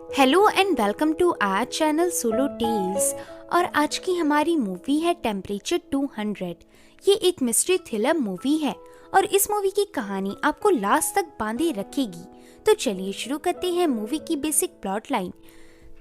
Hello and welcome to our channel Solo Tales. और आज की हमारी मूवी है टेम्परेचर 200। ये एक मिस्ट्री थ्रिलर मूवी है और इस मूवी की कहानी आपको लास्ट तक बांधे रखेगी। तो चलिए शुरू करते हैं मूवी की बेसिक प्लॉट लाइन।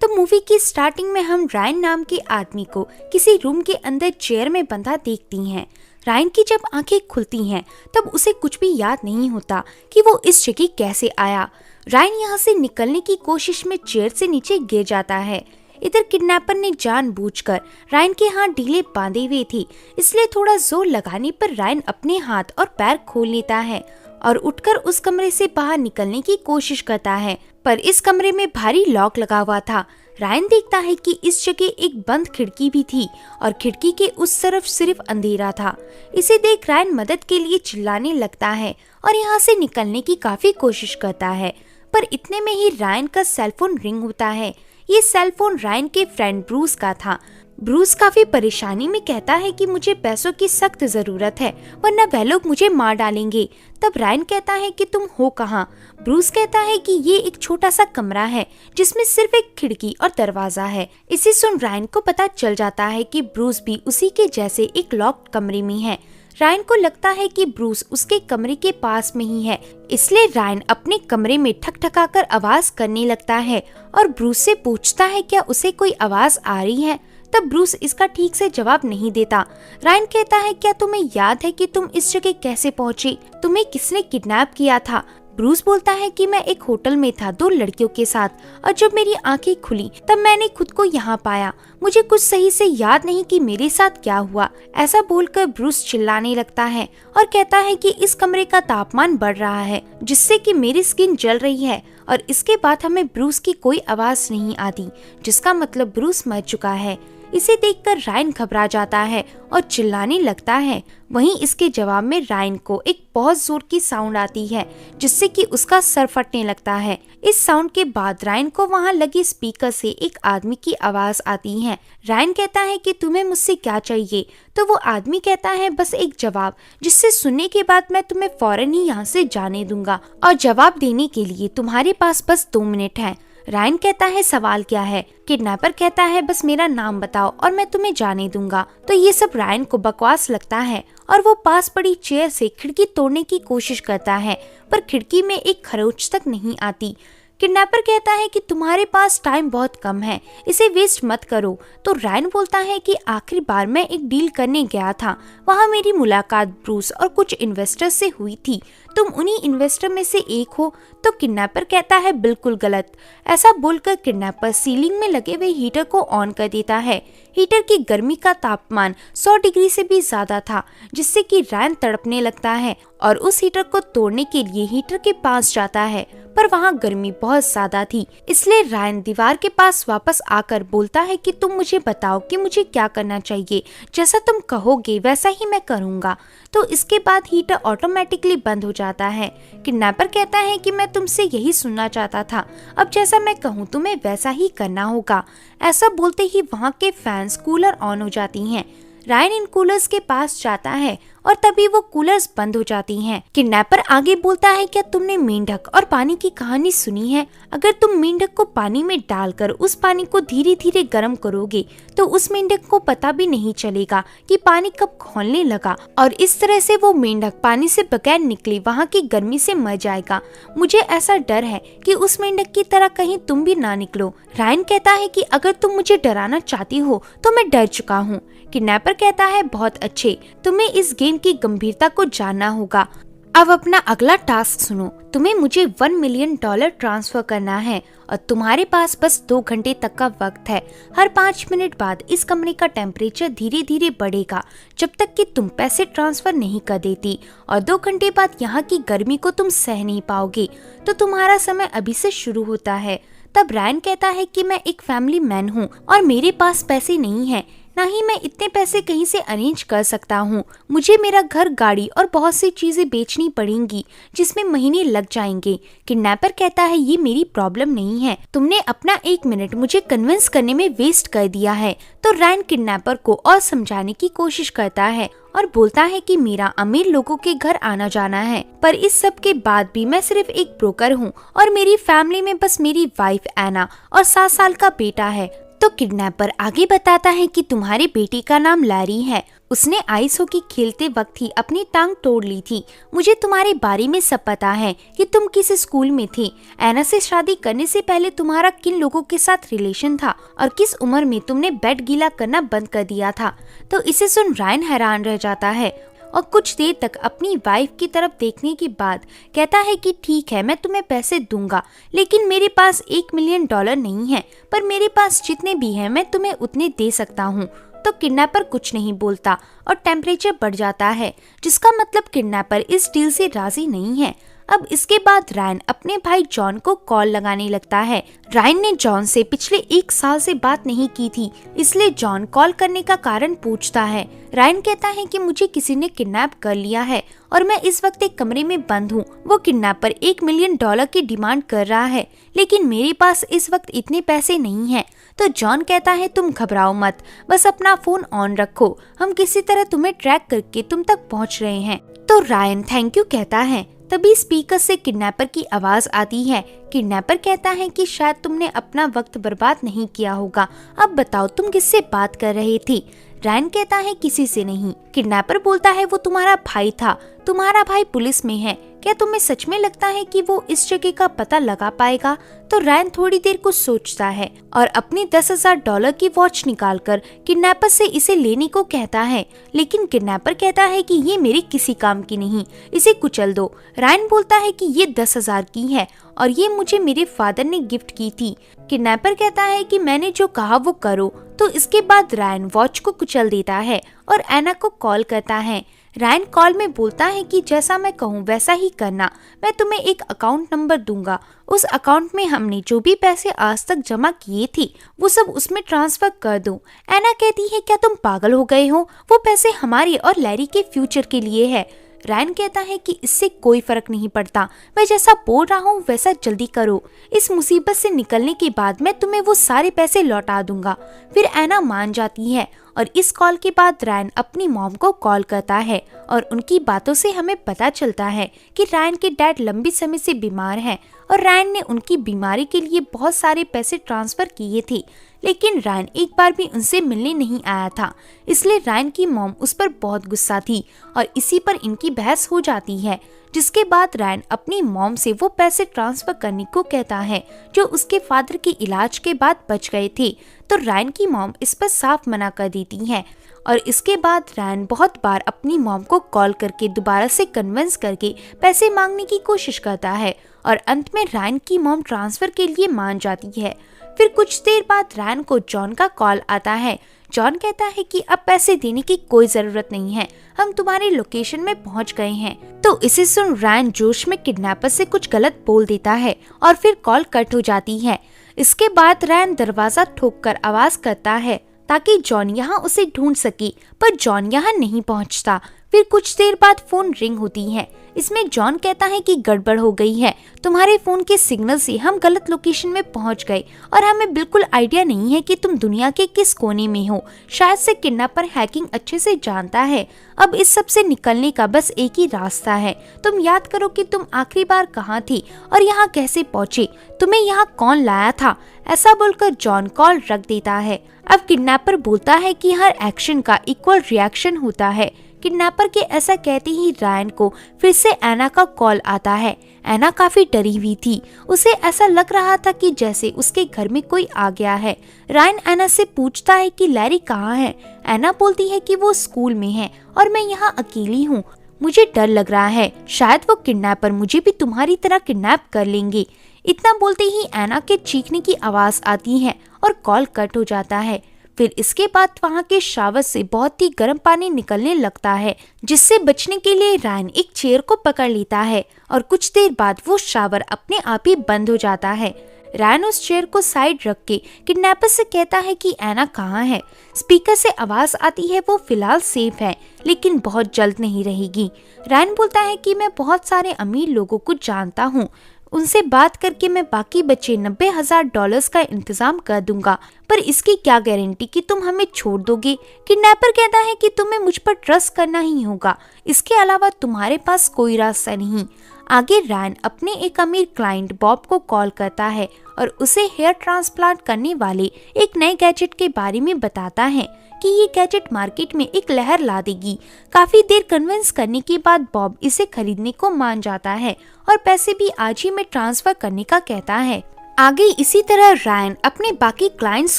तो मूवी की स्टार्टिंग में हम रायन नाम के आदमी को किसी रूम के अंदर चेयर में बंधा देखती हैं। रायन की जब आंखें खुलती हैं तब उसे कुछ भी याद नहीं होता कि वो इस जगह कैसे आया। रायन यहाँ से निकलने की कोशिश में चेयर से नीचे गिर जाता है। इधर किडनैपर ने जानबूझकर रायन के हाथ ढीले बांधे हुए थे, इसलिए थोड़ा जोर लगाने पर रायन अपने हाथ और पैर खोल लेता है और उठकर उस कमरे से बाहर निकलने की कोशिश करता है, पर इस कमरे में भारी लॉक लगा हुआ था। रायन देखता है कि इस जगह एक बंद खिड़की भी थी और खिड़की के उस तरफ सिर्फ अंधेरा था। इसे देख रायन मदद के लिए चिल्लाने लगता है और यहाँ से निकलने की काफी कोशिश करता है, पर इतने में ही रायन का सेलफोन रिंग होता है। ये सेलफोन रायन के फ्रेंड ब्रूस का था। ब्रूस काफी परेशानी में कहता है कि मुझे पैसों की सख्त जरूरत है, वरना वह लोग मुझे मार डालेंगे। तब रायन कहता है कि तुम हो कहाँ? ब्रूस कहता है कि ये एक छोटा सा कमरा है जिसमें सिर्फ एक खिड़की और दरवाजा है। इसे सुन रायन को पता चल जाता है कि ब्रूस भी उसी के जैसे एक लॉक्ड कमरे में है। रायन को लगता है कि ब्रूस उसके कमरे के पास में ही है, इसलिए रायन अपने कमरे में ठकठकाकर आवाज करने लगता है और ब्रूस से पूछता है क्या उसे कोई आवाज आ रही है। तब ब्रूस इसका ठीक से जवाब नहीं देता। रायन कहता है क्या तुम्हें याद है कि तुम इस जगह कैसे पहुँचे? तुम्हें किसने किडनैप किया था? ब्रूस बोलता है कि मैं एक होटल में था 2 लड़कियों के साथ, और जब मेरी आंखें खुली तब मैंने खुद को यहाँ पाया। मुझे कुछ सही से याद नहीं कि मेरे साथ क्या हुआ। ऐसा बोलकर ब्रूस चिल्लाने लगता है और कहता है कि इस कमरे का तापमान बढ़ रहा है जिससे कि मेरी स्किन जल रही है। और इसके बाद हमें ब्रूस की कोई आवाज नहीं आती, जिसका मतलब ब्रूस मर चुका है। इसे देखकर रायन घबरा जाता है और चिल्लाने लगता है। वहीं इसके जवाब में रायन को एक बहुत जोर की साउंड आती है जिससे कि उसका सर फटने लगता है। इस साउंड के बाद रायन को वहां लगे स्पीकर से एक आदमी की आवाज आती है। रायन कहता है कि तुम्हें मुझसे क्या चाहिए? तो वो आदमी कहता है बस एक जवाब, जिससे सुनने के बाद मैं तुम्हें फौरन ही यहाँ से जाने दूंगा, और जवाब देने के लिए तुम्हारे पास बस 2 मिनट है। रायन कहता है सवाल क्या है? किडनैपर कहता है बस मेरा नाम बताओ और मैं तुम्हें जाने दूंगा। तो ये सब रायन को बकवास लगता है और वो पास पड़ी चेयर से खिड़की तोड़ने की कोशिश करता है, पर खिड़की में एक खरोंच तक नहीं आती। किडनैपर कहता है कि तुम्हारे पास टाइम बहुत कम है, इसे वेस्ट मत करो। तो रायन बोलता है कि आखिरी बार मैं एक डील करने गया था, वहाँ मेरी मुलाकात ब्रूस और कुछ इन्वेस्टर से हुई थी। तुम उन्हीं इन्वेस्टर में से एक हो? तो किडनैपर कहता है बिल्कुल गलत। ऐसा बोलकर किडनैपर सीलिंग में लगे हुए हीटर को ऑन कर देता है। हीटर की गर्मी का तापमान 100 डिग्री से भी ज्यादा था, जिससे कि रायन तड़पने लगता है और उस हीटर को तोड़ने के लिए हीटर के पास जाता है, पर वहाँ गर्मी बहुत ज्यादा थी। इसलिए रायन दीवार के पास वापस आकर बोलता है कि तुम मुझे बताओ कि मुझे क्या करना चाहिए, जैसा तुम कहोगे वैसा ही मैं करूँगा। तो इसके बाद हीटर ऑटोमेटिकली बंद हो जाता है। किडनैपर कहता है कि मैं तुमसे यही सुनना चाहता था, अब जैसा मैं कहूँ तुम्हें वैसा ही करना होगा। ऐसा बोलते ही वहाँ के फैंस कूलर ऑन हो जाती हैं। रायन इन कूलर्स के पास जाता है और तभी वो कूलर्स बंद हो जाती हैं। किडनैपर आगे बोलता है क्या तुमने मेंढक और पानी की कहानी सुनी है? अगर तुम मेंढक को पानी में डालकर उस पानी को धीरे धीरे गर्म करोगे तो उस मेंढक को पता भी नहीं चलेगा कि पानी कब खौलने लगा, और इस तरह से वो मेंढक पानी से बगैर निकले वहाँ की गर्मी से मर जाएगा। मुझे ऐसा डर है कि उस मेंढक की तरह कहीं तुम भी ना निकलो। रायन कहता है कि अगर तुम मुझे डराना चाहती हो तो मैं डर चुका हूँ। किडनैपर कहता है बहुत अच्छे, तुम्हें इस गेम की गंभीरता को जानना होगा। अब अपना अगला टास्क सुनो। तुम्हें मुझे $1 मिलियन ट्रांसफर करना है और तुम्हारे पास बस 2 घंटे तक का वक्त है। हर 5 मिनट बाद इस कमरे का टेम्परेचर धीरे धीरे बढ़ेगा जब तक कि तुम पैसे ट्रांसफर नहीं कर देती, और 2 घंटे बाद यहाँ की गर्मी को तुम सह नहीं पाओगे। तो तुम्हारा समय अभी से शुरू होता है। तब रायन कहता है कि मैं एक फैमिली मैन हूँ और मेरे पास पैसे नहीं है, ना ही मैं इतने पैसे कहीं से अरेंज कर सकता हूँ। मुझे मेरा घर, गाड़ी और बहुत सी चीजें बेचनी पड़ेंगी जिसमें महीने लग जाएंगे। किडनैपर कहता है ये मेरी प्रॉब्लम नहीं है, तुमने अपना 1 मिनट मुझे कन्विंस करने में वेस्ट कर दिया है। तो रायन किडनैपर को और समझाने की कोशिश करता है और बोलता है कि मेरा अमीर लोगों के घर आना जाना है, पर इस सब के बाद भी मैं सिर्फ एक ब्रोकर हूँ और मेरी फैमिली में बस मेरी वाइफ एना और 7 साल का बेटा है। तो किडनैपर आगे बताता है कि तुम्हारी बेटी का नाम लैरी है, उसने आइस हॉकी खेलते वक्त ही अपनी टांग तोड़ ली थी। मुझे तुम्हारे बारे में सब पता है कि तुम किस स्कूल में थे, एना से शादी करने से पहले तुम्हारा किन लोगों के साथ रिलेशन था और किस उम्र में तुमने बेड गीला करना बंद कर दिया था। तो इसे सुन रायन हैरान रह जाता है और कुछ देर तक अपनी वाइफ की तरफ देखने के बाद कहता है कि ठीक है, मैं तुम्हें पैसे दूंगा, लेकिन मेरे पास $1 मिलियन नहीं है, पर मेरे पास जितने भी हैं मैं तुम्हें उतने दे सकता हूँ। तो किडनैपर कुछ नहीं बोलता और टेम्परेचर बढ़ जाता है, जिसका मतलब किडनैपर इस डील से राजी नहीं है। अब इसके बाद रायन अपने भाई जॉन को कॉल लगाने लगता है। रायन ने जॉन से पिछले 1 साल से बात नहीं की थी, इसलिए जॉन कॉल करने का कारण पूछता है। रायन कहता है कि मुझे किसी ने किडनैप कर लिया है और मैं इस वक्त एक कमरे में बंद हूँ। वो किडनैपर $1 मिलियन की डिमांड कर रहा है, लेकिन मेरे पास इस वक्त इतने पैसे नहीं हैं। तो जॉन कहता है तुम घबराओ मत, बस अपना फोन ऑन रखो, हम किसी तरह तुम्हें ट्रैक करके तुम तक पहुँच रहे हैं। तो रायन थैंक यू कहता है। तभी स्पीकर से किडनैपर की आवाज आती है। किडनैपर कहता है कि शायद तुमने अपना वक्त बर्बाद नहीं किया होगा, अब बताओ तुम किससे बात कर रहे थे। रायन कहता है किसी से नहीं। किडनैपर बोलता है वो तुम्हारा भाई था, तुम्हारा भाई पुलिस में है, क्या तुम्हें सच में लगता है कि वो इस जगह का पता लगा पाएगा। तो रायन थोड़ी देर कुछ सोचता है और अपनी $10,000 की वॉच निकालकर किडनैपर से इसे लेने को कहता है, लेकिन किडनैपर कहता है कि ये मेरे किसी काम की नहीं, इसे कुचल दो। रायन बोलता है कि ये 10,000 की है और ये मुझे मेरे फादर ने गिफ्ट की थी। किडनैपर कहता है कि मैंने जो कहा वो करो। तो इसके बाद रायन वॉच को कुचल देता है और एना को कॉल करता है। रायन कॉल में बोलता है कि जैसा मैं कहूँ वैसा ही करना, मैं तुम्हें एक अकाउंट नंबर दूंगा, उस अकाउंट में हमने जो भी पैसे आज तक जमा किए थे वो सब उसमें ट्रांसफर कर दो। एना कहती है क्या तुम पागल हो गए हो, वो पैसे हमारे और लैरी के फ्यूचर के लिए है। रायन कहता है कि इससे कोई फर्क नहीं पड़ता, मैं जैसा बोल रहा हूँ वैसा जल्दी करो, इस मुसीबत से निकलने के बाद मैं तुम्हें वो सारे पैसे लौटा दूंगा। फिर एना मान जाती है और इस कॉल के बाद रायन अपनी मॉम को कॉल करता है और उनकी बातों से हमें पता चलता है कि रायन के डैड लंबे समय से बीमार हैं और रायन ने उनकी बीमारी के लिए बहुत सारे पैसे ट्रांसफर किए थे, लेकिन रायन एक बार भी उनसे मिलने नहीं आया था, इसलिए रायन की मॉम उस पर बहुत गुस्सा थी और इसी पर इनकी बहस हो जाती है। जिसके बाद रायन अपनी मॉम से वो पैसे ट्रांसफर करने को कहता है जो उसके फादर के इलाज के बाद बच गए थे। तो रायन की मॉम इस पर साफ मना कर देती है और इसके बाद रायन बहुत बार अपनी मॉम को कॉल करके दोबारा से कन्विंस करके पैसे मांगने की कोशिश करता है और अंत में रायन की मॉम ट्रांसफर के लिए मान जाती है। फिर कुछ देर बाद रायन को जॉन का कॉल आता है। जॉन कहता है कि अब पैसे देने की कोई जरूरत नहीं है, हम तुम्हारी लोकेशन में पहुंच गए हैं। तो इसे सुन रायन जोश में किडनैपर से कुछ गलत बोल देता है और फिर कॉल कट हो जाती है। इसके बाद रायन दरवाजा ठोककर आवाज करता है ताकि जॉन यहाँ उसे ढूंढ सके, पर जॉन यहाँ नहीं पहुँचता। फिर कुछ देर बाद फोन रिंग होती है। इसमें जॉन कहता है कि गड़बड़ हो गई है, तुम्हारे फोन के सिग्नल से हम गलत लोकेशन में पहुंच गए और हमें बिल्कुल आइडिया नहीं है कि तुम दुनिया के किस कोने में हो। शायद से किडनैपर हैकिंग अच्छे से जानता है। अब इस सब से निकलने का बस एक ही रास्ता है, तुम याद करो कि तुम आखिरी बार कहाँ थे और यहाँ कैसे पहुँचे, तुम्हें यहाँ कौन लाया था। ऐसा बोलकर जॉन कॉल रख देता है। अब किडनैपर बोलता है कि हर एक्शन का इक्वल रिएक्शन होता है। किडनैपर के ऐसा कहते ही रायन को फिर से एना का कॉल आता है। एना काफी डरी हुई थी, उसे ऐसा लग रहा था कि जैसे उसके घर में कोई आ गया है। रायन एना से पूछता है कि लैरी कहाँ है। एना बोलती है कि वो स्कूल में है और मैं यहाँ अकेली हूँ, मुझे डर लग रहा है, शायद वो किडनैपर मुझे भी तुम्हारी तरह किडनैप कर लेंगे। इतना बोलते ही एना के चीखने की आवाज आती है और कॉल कट हो जाता है। फिर इसके बाद वहाँ के शावर से बहुत ही गर्म पानी निकलने लगता है, जिससे बचने के लिए रायन एक चेयर को पकड़ लेता है और कुछ देर बाद वो शावर अपने आप ही बंद हो जाता है। रैन उस चेयर को साइड रख के किडनैपर से कहता है कि एना कहाँ है। स्पीकर से आवाज आती है वो फिलहाल सेफ है लेकिन बहुत जल्द नहीं रहेगी। रैन बोलता है कि मैं बहुत सारे अमीर लोगों को जानता हूँ, उनसे बात करके मैं बाकी बचे $90,000 का इंतजाम कर दूंगा, पर इसकी क्या गारंटी कि तुम हमें छोड़ दोगे। किडनैपर कहता है कि तुम्हें मुझ पर ट्रस्ट करना ही होगा, इसके अलावा तुम्हारे पास कोई रास्ता नहीं। आगे रैन अपने एक अमीर क्लाइंट बॉब को कॉल करता है और उसे हेयर ट्रांसप्लांट करने वाले एक नए गैजेट के बारे में बताता है कि ये गैजेट मार्केट में एक लहर ला देगी। काफी देर कन्विंस करने के बाद बॉब इसे खरीदने को मान जाता है और पैसे भी आज ही में ट्रांसफर करने का कहता है। आगे इसी तरह रैन अपने बाकी क्लाइंट्स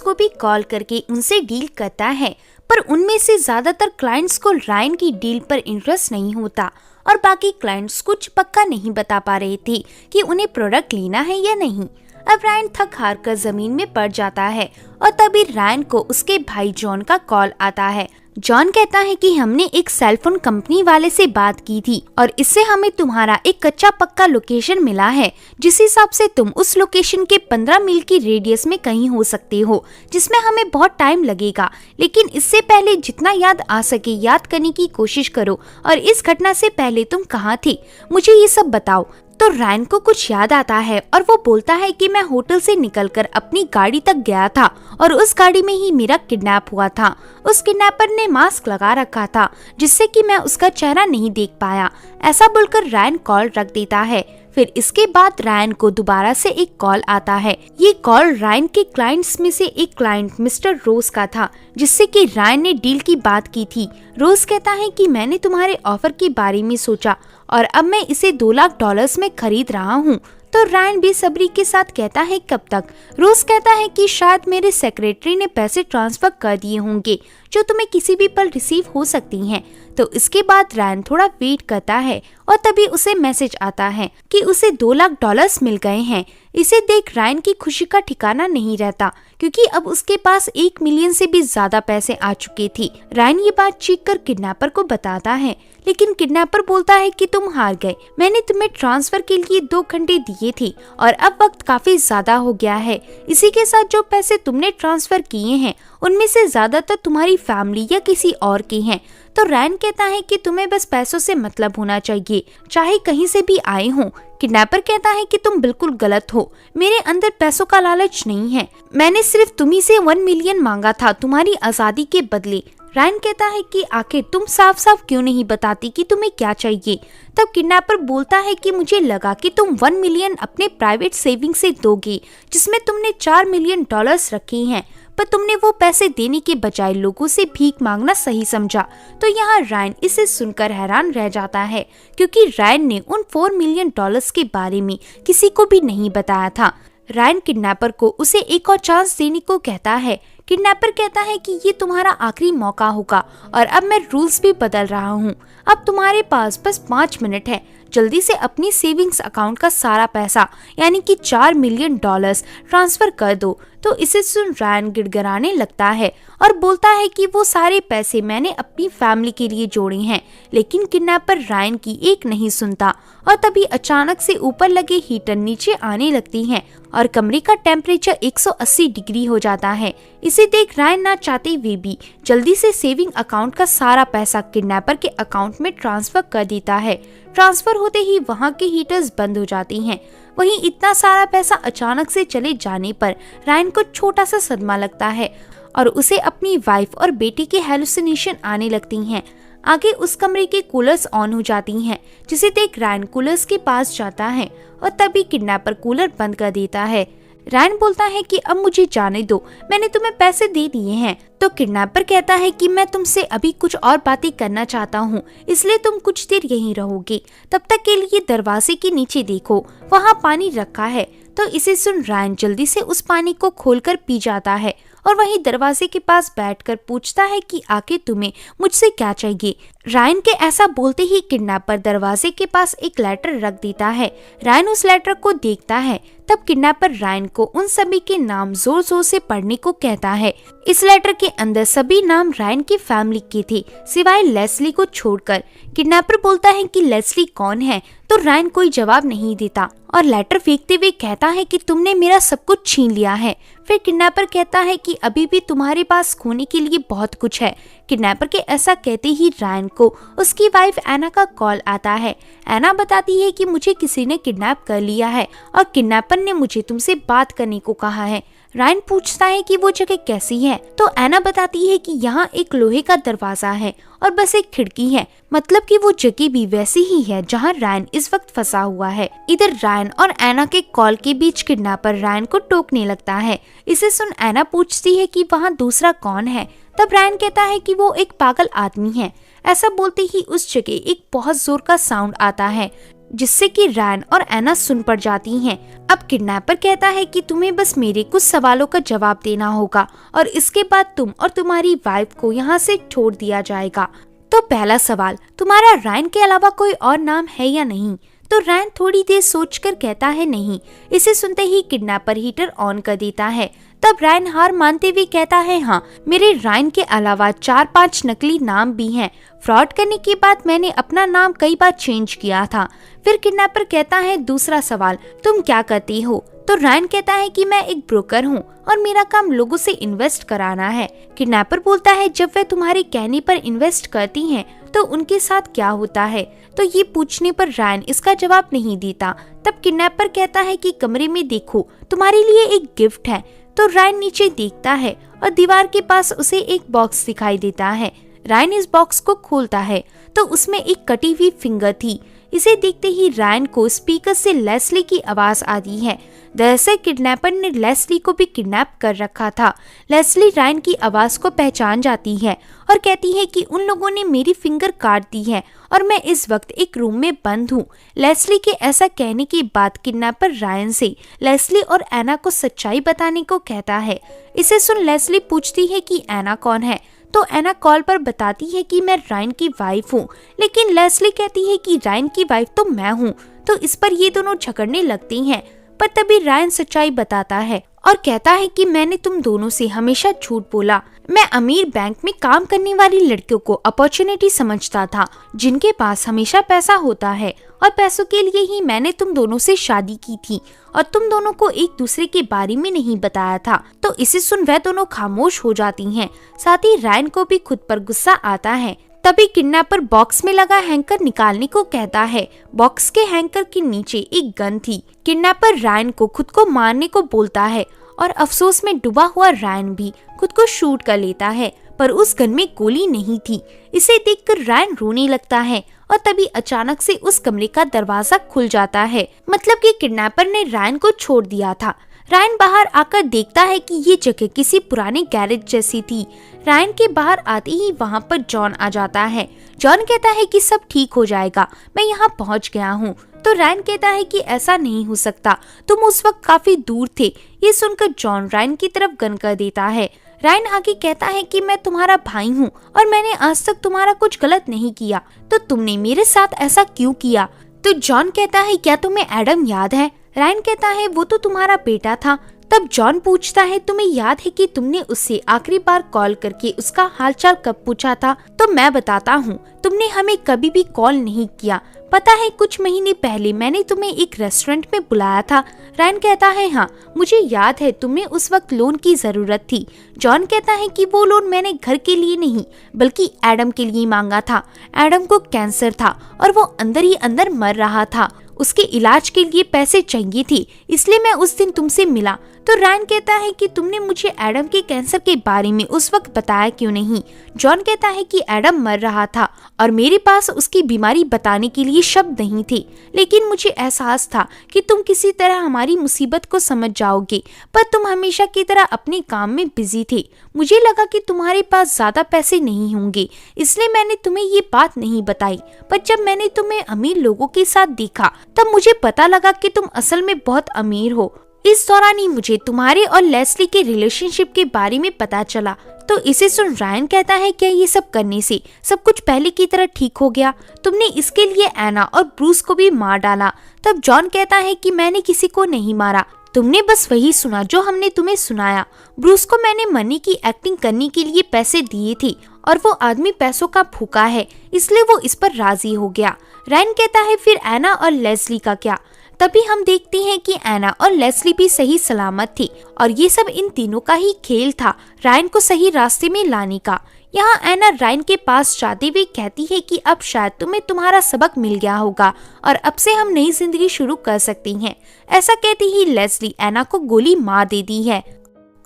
को भी कॉल करके उनसे डील करता है, पर उनमें से ज्यादातर क्लाइंट्स को रैन की डील पर इंटरेस्ट नहीं होता और बाकी क्लाइंट्स कुछ पक्का नहीं बता पा रहे थे कि उन्हें प्रोडक्ट लेना है या नहीं। अब रैन थक हार कर जमीन में पड़ जाता है और तभी रैन को उसके भाई जॉन का कॉल आता है। जॉन कहता है कि हमने एक सेलफोन कंपनी वाले से बात की थी और इससे हमें तुम्हारा एक कच्चा पक्का लोकेशन मिला है, जिस हिसाब से तुम उस लोकेशन के 15 मील की रेडियस में कहीं हो सकते हो, जिसमें हमें बहुत टाइम लगेगा, लेकिन इससे पहले जितना याद आ सके याद करने की कोशिश करो और इस घटना से पहले तुम कहाँ थे, मुझे ये सब बताओ। तो रैन को कुछ याद आता है और वो बोलता है कि मैं होटल से निकलकर अपनी गाड़ी तक गया था और उस गाड़ी में ही मेरा किडनैप हुआ था। उस किडनैपर ने मास्क लगा रखा था जिससे कि मैं उसका चेहरा नहीं देख पाया। ऐसा बोलकर रैन कॉल रख देता है। फिर इसके बाद रैन को दोबारा से एक कॉल आता है। ये कॉल रैन के क्लाइंट्स में से एक क्लाइंट मिस्टर रोज का था, जिससे कि रैन ने डील की बात की थी। रोज कहता है कि मैंने तुम्हारे ऑफर के बारे में सोचा और अब मैं इसे $2 लाख में खरीद रहा हूँ। तो रैन बेसब्री के साथ कहता है कब तक। रोज कहता है कि शायद मेरे सेक्रेटरी ने पैसे ट्रांसफर कर दिए होंगे जो तुम्हें किसी भी पल रिसीव हो सकती हैं। तो इसके बाद रैन थोड़ा वेट करता है और तभी उसे मैसेज आता है कि उसे $2 लाख मिल गए हैं। इसे देख रैन की खुशी का ठिकाना नहीं रहता क्योंकि अब उसके पास 1 मिलियन से भी ज्यादा पैसे आ चुके थे। रैन ये बात चीख कर किडनैपर को बताता है, लेकिन किडनैपर बोलता है कि तुम हार गए, मैंने तुम्हें ट्रांसफर के लिए 2 घंटे दिए थे और अब वक्त काफी ज्यादा हो गया है। इसी के साथ जो पैसे तुमने ट्रांसफर किए हैं उनमें से ज्यादातर तुम्हारी फैमिली या किसी और के हैं। तो रैन कहता है कि तुम्हें बस पैसों से मतलब होना चाहिए, चाहे कहीं से भी आए हों। किडनैपर कहता है कि तुम बिल्कुल गलत हो, मेरे अंदर पैसों का लालच नहीं है, मैंने सिर्फ तुम्ही से 1 मिलियन मांगा था तुम्हारी आजादी के बदले। रैन कहता है कि आखिर तुम साफ साफ क्यों नहीं बताती कि तुम्हें क्या चाहिए। तब किडनैपर बोलता है कि मुझे लगा कि तुम 1 मिलियन अपने प्राइवेट सेविंग से दोगे जिसमें तुमने $4 मिलियन रखे हैं, पर तुमने वो पैसे देने के बजाय लोगों से भीख मांगना सही समझा। तो यहाँ रैन इसे सुनकर हैरान रह जाता है क्योंकि रैन ने उन $4 मिलियन के बारे में किसी को भी नहीं बताया था। रैन किडनैपर को उसे एक और चांस देने को कहता है। किडनैपर कहता है कि ये तुम्हारा आखिरी मौका होगा और अब मैं रूल्स भी बदल रहा हूँ। अब तुम्हारे पास बस 5 मिनट है, जल्दी से अपनी सेविंग्स अकाउंट का सारा पैसा यानी कि $4 मिलियन ट्रांसफर कर दो। तो इसे सुन रैन गिड़गिड़ाने लगता है और बोलता है कि वो सारे पैसे मैंने अपनी फैमिली के लिए जोड़े हैं, लेकिन किडनैपर रैन की एक नहीं सुनता और तभी अचानक से ऊपर लगे हीटर नीचे आने लगती हैं और कमरे का टेम्परेचर 180 डिग्री हो जाता है। इसे देख रैन ना चाहते हुए भी जल्दी से सेविंग अकाउंट का सारा पैसा किडनैपर के अकाउंट में ट्रांसफर कर देता है। ट्रांसफर होते ही वहाँ के हीटर्स बंद हो जाती हैं। वहीं इतना सारा पैसा अचानक से चले जाने पर रैन को छोटा सा सदमा लगता है और उसे अपनी वाइफ और बेटी के हेलुसिनेशन आने लगती हैं। आगे उस कमरे के कूलर्स ऑन हो जाती हैं, जिसे देख रैन कूलर्स के पास जाता है और तभी किडनैपर कूलर बंद कर देता है। रैन बोलता है कि अब मुझे जाने दो, मैंने तुम्हें पैसे दे दिए हैं। तो किडनैपर कहता है कि मैं तुमसे अभी कुछ और बातें करना चाहता हूँ, इसलिए तुम कुछ देर यहीं रहोगे। तब तक के लिए दरवाजे के नीचे देखो, वहाँ पानी रखा है। तो इसे सुन रैन जल्दी से उस पानी को खोलकर पी जाता है और वहीं दरवाजे के पास बैठकर पूछता है कि आखिर तुम्हें मुझसे क्या चाहिए। रायन के ऐसा बोलते ही किडनैपर दरवाजे के पास एक लेटर रख देता है। रायन उस लेटर को देखता है। तब किडनैपर रायन को उन सभी के नाम जोर जोर से पढ़ने को कहता है। इस लेटर के अंदर सभी नाम रायन की फैमिली के थे, सिवाय लेस्ली को छोड़कर। किडनैपर बोलता है कि लेस्ली कौन है, तो रायन कोई जवाब नहीं देता और लेटर फेंकते हुए कहता है कि तुमने मेरा सब कुछ छीन लिया है। फिर किडनैपर कहता है कि अभी भी तुम्हारे पास खोने के लिए बहुत कुछ है। किडनैपर के ऐसा कहते ही रायन को उसकी वाइफ एना का कॉल आता है। एना बताती है कि मुझे किसी ने किडनैप कर लिया है और किडनैपर ने मुझे तुमसे बात करने को कहा है। रायन पूछता है कि वो जगह कैसी है, तो एना बताती है कि यहाँ एक लोहे का दरवाजा है और बस एक खिड़की है, मतलब कि वो जगह भी वैसी ही है जहाँ रायन इस वक्त फंसा हुआ है। इधर रायन और एना के कॉल के बीच किडनैपर रायन को टोकने लगता है। इसे सुन एना पूछती है कि वहाँ दूसरा कौन है। तब रायन कहता है कि वो एक पागल आदमी है। ऐसा बोलते ही उस जगह एक बहुत जोर का साउंड आता है, जिससे कि रायन और एना सुन पड़ जाती हैं। अब किडनैपर कहता है कि तुम्हें बस मेरे कुछ सवालों का जवाब देना होगा और इसके बाद तुम और तुम्हारी वाइफ को यहाँ से छोड़ दिया जाएगा। तो पहला सवाल, तुम्हारा रायन के अलावा कोई और नाम है या नहीं? तो रायन थोड़ी देर सोचकर कहता है नहीं। इसे सुनते ही किडनैपर हीटर ऑन कर देता है। तब रायन हार मानते हुए कहता है, हाँ, मेरे रायन के अलावा 4-5 नकली नाम भी हैं। फ्रॉड करने के बाद मैंने अपना नाम कई बार चेंज किया था। फिर किडनैपर कहता है, दूसरा सवाल, तुम क्या करती हो? तो रायन कहता है कि मैं एक ब्रोकर हूँ और मेरा काम लोगों से इन्वेस्ट कराना है। किडनैपर बोलता है, जब वे तुम्हारे कहने पर इन्वेस्ट करती हैं तो उनके साथ क्या होता है? तो ये पूछने पर रायन इसका जवाब नहीं देता। तब किडनैपर कहता है कि कमरे में देखो, तुम्हारे लिए एक गिफ्ट है। तो रायन नीचे देखता है और दीवार के पास उसे एक बॉक्स दिखाई देता है। रायन इस बॉक्स को खोलता है तो उसमें एक कटी हुई फिंगर थी। इसे देखते ही रायन को स्पीकर से लेस्ली की आवाज आती है। दरअसल किडनैपर ने लेस्ली को भी किडनैप कर रखा था। लेस्ली रायन की आवाज को पहचान जाती है और कहती है कि उन लोगों ने मेरी फिंगर काट दी है और मैं इस वक्त एक रूम में बंद हूँ। लेस्ली के ऐसा कहने के बाद किडनैपर रायन से लेस्ली और एना को सच्चाई बताने को कहता है। इसे सुन लेस्ली पूछती है कि एना कौन है, तो एना कॉल पर बताती है कि मैं रायन की वाइफ हूँ, लेकिन लेस्ली कहती है कि रायन की वाइफ तो मैं हूँ। तो इस पर ये दोनों झगड़ने लगती हैं, पर तभी रायन सच्चाई बताता है और कहता है कि मैंने तुम दोनों से हमेशा झूठ बोला। मैं अमीर बैंक में काम करने वाली लड़कियों को अपॉर्चुनिटी समझता था, जिनके पास हमेशा पैसा होता है, और पैसों के लिए ही मैंने तुम दोनों से शादी की थी और तुम दोनों को एक दूसरे के बारे में नहीं बताया था। तो इसे सुन वह दोनों खामोश हो जाती हैं। साथ ही रायन को भी खुद पर गुस्सा आता है। तभी किडनैपर बॉक्स में लगा हैंकर निकालने को कहता है। बॉक्स के हैंकर के नीचे एक गन थी। किडनैपर रायन को खुद को मारने को बोलता है और अफसोस में डूबा हुआ रायन भी खुद को शूट कर लेता है, पर उस गन में गोली नहीं थी। इसे देखकर रायन रोने लगता है और तभी अचानक से उस कमरे का दरवाजा खुल जाता है, मतलब कि किडनैपर ने रायन को छोड़ दिया था। रायन बाहर आकर देखता है कि ये जगह किसी पुराने गैरेज जैसी थी। रायन के बाहर आते ही वहाँ पर जॉन आ जाता है। जॉन कहता है कि सब ठीक हो जाएगा, मैं यहाँ पहुँच गया हूँ। तो रायन कहता है कि ऐसा नहीं हो सकता, तुम उस वक्त काफी दूर थे। ये सुनकर जॉन रायन की तरफ गन कर देता है। रायन आगे कहता है कि मैं तुम्हारा भाई हूँ और मैंने आज तक तुम्हारा कुछ गलत नहीं किया, तो तुमने मेरे साथ ऐसा क्यों किया? तो जॉन कहता है, क्या तुम्हें एडम याद है? रायन कहता है, वो तो तुम्हारा बेटा था। तब जॉन पूछता है, तुम्हें याद है कि तुमने उससे आखिरी बार कॉल करके उसका हालचाल कब पूछा था? तो मैं बताता हूँ, तुमने हमें कभी भी कॉल नहीं किया। पता है, कुछ महीने पहले मैंने तुम्हें एक रेस्टोरेंट में बुलाया था। रायन कहता है, हाँ मुझे याद है, तुम्हें उस वक्त लोन की जरूरत थी। जॉन कहता है कि वो लोन मैंने घर के लिए नहीं बल्कि एडम के लिए मांगा था। एडम को कैंसर था और वो अंदर ही अंदर मर रहा था। उसके इलाज के लिए पैसे चाहिए थे, इसलिए मैं उस दिन तुमसे मिला। तो रायन कहता है कि तुमने मुझे एडम के कैंसर के बारे में उस वक्त बताया क्यों नहीं? जॉन कहता है कि एडम मर रहा था और मेरे पास उसकी बीमारी बताने के लिए शब्द नहीं थे, लेकिन मुझे एहसास था कि तुम किसी तरह हमारी मुसीबत को समझ जाओगे, पर तुम हमेशा की तरह अपने काम में बिजी थे। मुझे लगा कि तुम्हारे पास ज्यादा पैसे नहीं होंगे, इसलिए मैंने तुम्हें ये बात नहीं बताई। पर जब मैंने तुम्हें अमीर लोगों के साथ देखा तब मुझे पता लगा कि तुम असल में बहुत अमीर हो। इस दौरान ही मुझे तुम्हारे और लेस्ली के रिलेशनशिप के बारे में पता चला। तो इसे सुन रायन कहता है क्या ये सब करने से सब कुछ पहले की तरह ठीक हो गया? तुमने इसके लिए एना और ब्रूस को भी मार डाला। तब जॉन कहता है कि मैंने किसी को नहीं मारा, तुमने बस वही सुना जो हमने तुम्हें सुनाया। ब्रूस को मैंने मनी की एक्टिंग करने के लिए पैसे दिए थे और वो आदमी पैसों का भूखा है, इसलिए वो इस पर राजी हो गया। रायन कहता है फिर एना और लेस्ली का क्या? तभी हम देखते हैं कि एना और लेस्ली भी सही सलामत थी और ये सब इन तीनों का ही खेल था रायन को सही रास्ते में लाने का। यहाँ एना रायन के पास जाते हुए कहती है कि अब शायद तुम्हें तुम्हारा सबक मिल गया होगा और अब से हम नई जिंदगी शुरू कर सकती हैं। ऐसा कहती ही लेस्ली एना को गोली मार देती है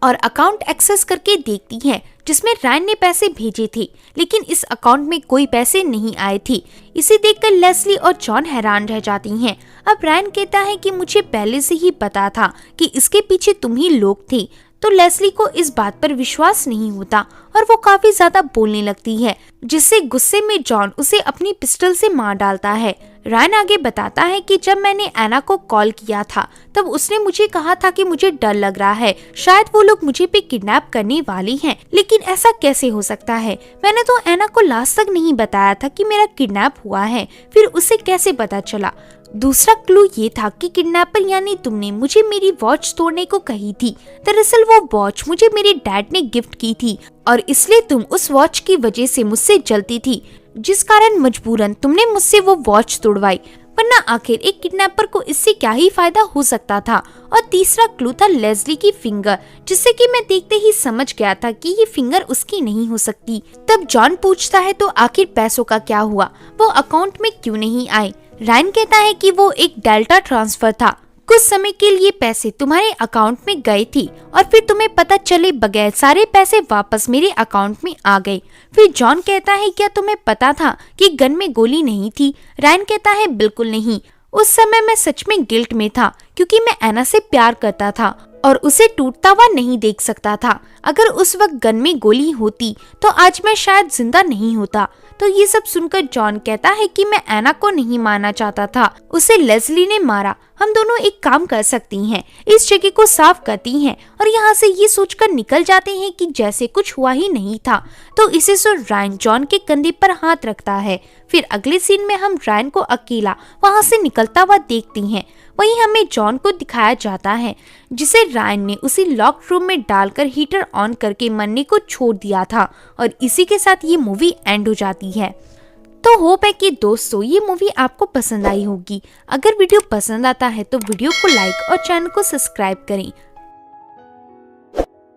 और अकाउंट एक्सेस करके देखती है जिसमें रायन ने पैसे भेजे थे, लेकिन इस अकाउंट में कोई पैसे नहीं आए थे। इसे देखकर लेस्ली और जॉन हैरान रह जाती हैं। अब रायन कहता है कि मुझे पहले से ही पता था कि इसके पीछे तुम ही लोग थे। तो लेस्ली को इस बात पर विश्वास नहीं होता और वो काफी ज्यादा बोलने लगती है, जिससे गुस्से में जॉन उसे अपनी पिस्टल से मार डालता है। रायन आगे बताता है कि जब मैंने एना को कॉल किया था तब उसने मुझे कहा था कि मुझे डर लग रहा है, शायद वो लोग मुझे पे किडनैप करने वाले हैं। लेकिन ऐसा कैसे हो सकता है? मैंने तो एना को लास्ट तक नहीं बताया था कि मेरा किडनैप हुआ है, फिर उसे कैसे पता चला? दूसरा क्लू ये था कि किडनैपर यानी तुमने मुझे मेरी वॉच तोड़ने को कही थी। दरअसल वो वॉच मुझे मेरे डैड ने गिफ्ट की थी और इसलिए तुम उस वॉच की वजह से मुझसे जलती थी, जिस कारण मजबूरन तुमने मुझसे वो वॉच तोड़वाई। वरना आखिर एक किडनैपर को इससे क्या ही फायदा हो सकता था। और तीसरा क्लू था लेस्ली की फिंगर, जिससे कि मैं देखते ही समझ गया था कि ये फिंगर उसकी नहीं हो सकती। तब जॉन पूछता है तो आखिर पैसों का क्या हुआ, वो अकाउंट में क्यों नहीं आए? रायन कहता है कि वो एक डेल्टा ट्रांसफर था, कुछ समय के लिए पैसे तुम्हारे अकाउंट में गए थे और फिर तुम्हें पता चले बगैर सारे पैसे वापस मेरे अकाउंट में आ गए। फिर जॉन कहता है क्या तुम्हें पता था कि गन में गोली नहीं थी? रायन कहता है बिल्कुल नहीं, उस समय मैं सच में गिल्ट में था क्योंकि मैं एना से प्यार करता था और उसे टूटता हुआ नहीं देख सकता था। अगर उस वक्त गन में गोली होती तो आज मैं शायद जिंदा नहीं होता। तो ये सब सुनकर जॉन कहता है कि मैं एना को नहीं मारना चाहता था, उसे लेस्ली ने मारा। हम दोनों एक काम कर सकती हैं, इस जगह को साफ करती हैं और यहाँ से ये सोचकर निकल जाते हैं कि जैसे कुछ हुआ ही नहीं था। तो इसे सुन रायन जॉन के कंधे पर हाथ रखता है। फिर अगले सीन में हम रायन को अकेला वहाँ से निकलता हुआ देखती हैं। वहीं हमें जॉन को दिखाया जाता है जिसे रायन ने उसी लॉक रूम में डालकर हीटर ऑन करके मरने को छोड़ दिया था। और इसी के साथ ये मूवी एंड हो जाती है। तो होप है कि दोस्तों ये मूवी आपको पसंद आई होगी। अगर वीडियो पसंद आता है तो वीडियो को लाइक और चैनल को सब्सक्राइब करें।